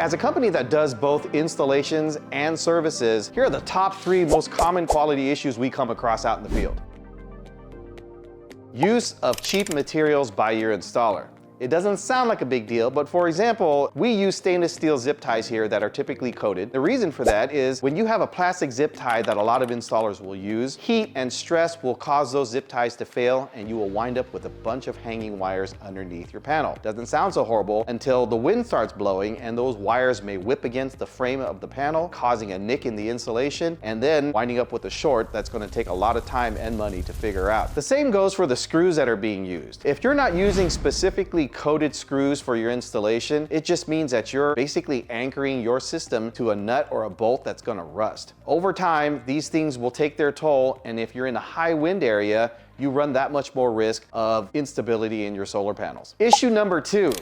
As a company that does both installations and services, here are the top 3 most common quality issues we come across out in the field. Use of cheap materials by your installer. It doesn't sound like a big deal, but for example, we use stainless steel zip ties here that are typically coated. The reason for that is when you have a plastic zip tie that a lot of installers will use, heat and stress will cause those zip ties to fail and you will wind up with a bunch of hanging wires underneath your panel. Doesn't sound so horrible until the wind starts blowing and those wires may whip against the frame of the panel, causing a nick in the insulation and then winding up with a short that's going to take a lot of time and money to figure out. The same goes for the screws that are being used. If you're not using specifically coated screws for your installation, it just means that you're basically anchoring your system to a nut or a bolt that's going to rust. Over time, these things will take their toll, and if you're in a high wind area, you run that much more risk of instability in your solar panels. Issue number 2.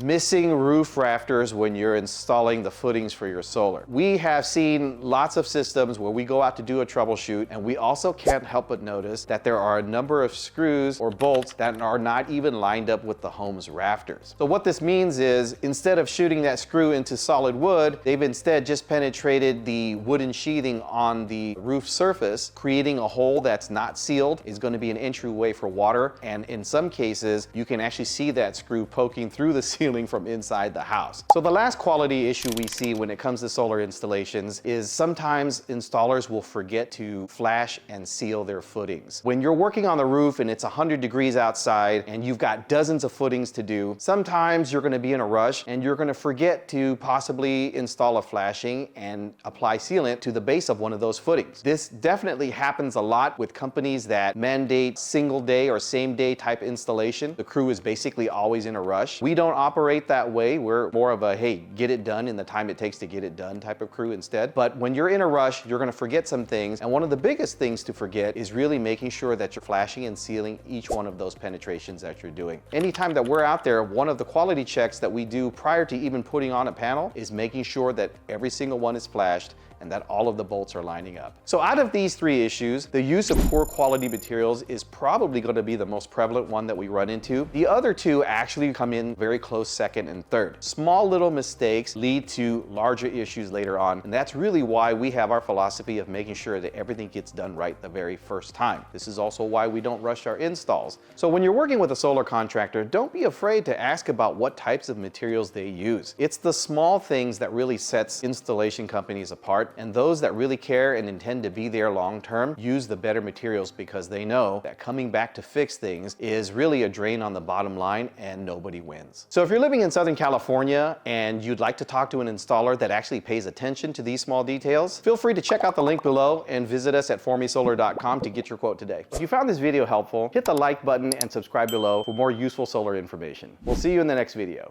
Missing roof rafters when you're installing the footings for your solar. We have seen lots of systems where we go out to do a troubleshoot and we also can't help but notice that there are a number of screws or bolts that are not even lined up with the home's rafters. So what this means is instead of shooting that screw into solid wood, they've instead just penetrated the wooden sheathing on the roof surface, creating a hole that's not sealed. Is going to be an entryway for water, and in some cases you can actually see that screw poking through the ceiling from inside the house. So the last quality issue we see when it comes to solar installations is sometimes installers will forget to flash and seal their footings. When you're working on the roof and it's 100 degrees outside and you've got dozens of footings to do, sometimes you're going to be in a rush and you're going to forget to possibly install a flashing and apply sealant to the base of one of those footings. This definitely happens a lot with companies that mandate single day or same day type installation. The crew is basically always in a rush. We don't operate that way. We're more of a, hey, get it done in the time it takes to get it done type of crew instead. But when you're in a rush, you're going to forget some things. And one of the biggest things to forget is really making sure that you're flashing and sealing each one of those penetrations that you're doing. Anytime that we're out there, one of the quality checks that we do prior to even putting on a panel is making sure that every single one is flashed and that all of the bolts are lining up. So out of these 3 issues, the use of poor quality materials is probably going to be the most prevalent one that we run into. The other 2 actually come in very close second and third. Small little mistakes lead to larger issues later on, and that's really why we have our philosophy of making sure that everything gets done right the very first time. This is also why we don't rush our installs. So when you're working with a solar contractor, don't be afraid to ask about what types of materials they use. It's the small things that really sets installation companies apart, and those that really care and intend to be there long term use the better materials because they know that coming back to fix things is really a drain on the bottom line and nobody wins. So if you're living in Southern California and you'd like to talk to an installer that actually pays attention to these small details, feel free to check out the link below and visit us at formesolar.com to get your quote today. If you found this video helpful, hit the like button and subscribe below for more useful solar information. We'll see you in the next video.